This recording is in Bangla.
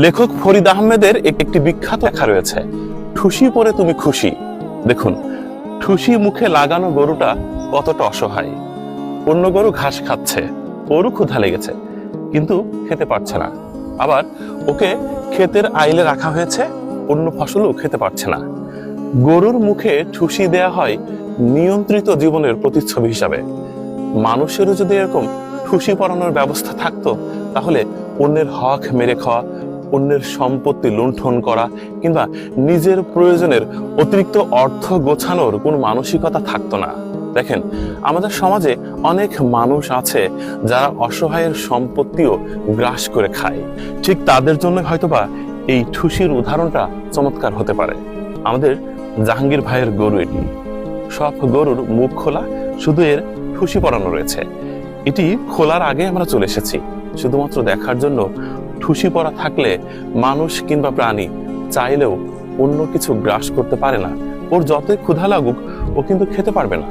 লেখক ফরিদ আহমেদের একটি বিখ্যাত লেখা রয়েছে, ঠুসি পরে তুমি খুশি। দেখুন, ঠুসি মুখে লাগানো গরুটা কতটা অসহায়। অন্য গরু ঘাস খাচ্ছে, ওরও ক্ষুধা লেগেছে, কিন্তু খেতে পারছে না। আবার ওকে ক্ষেতের আইলে রাখা হয়েছে, অন্য ফসলও খেতে পারছে না। গরুর মুখে ঠুসি দেয়া হয় নিয়ন্ত্রিত জীবনের প্রতিচ্ছবি হিসাবে। মানুষেরও যদি এরকম ঠুসি পরানোর ব্যবস্থা থাকতো, তাহলে অন্যের হক মেরে খাওয়া, অন্যের সম্পত্তি লুণ্ঠন করা কিংবা নিজের প্রয়োজনের অতিরিক্ত অর্থ গোছানোর কোনো মানসিকতা থাকতো না। দেখেন, আমাদের সমাজে অনেক মানুষ আছে যারা অসহায়ের সম্পত্তিও গ্রাস করে খায়। ঠিক তাদের জন্য হয়তোবা এই ঠুসির উদাহরণটা চমৎকার হতে পারে। আমাদের জাহাঙ্গীর ভাইয়ের গরু এটি। সব গরুর মুখ খোলা, শুধু এর ঠুসি পরানো রয়েছে। এটি খোলার আগে আমরা চলে এসেছি শুধুমাত্র দেখার জন্য। ঠুসি পরা থাকলে মানুষ কিংবা প্রাণী চাইলেও অন্য কিছু গ্রাস করতে পারে না। ওর যতই ক্ষুধা লাগুক, ও কিন্তু খেতে পারবে না।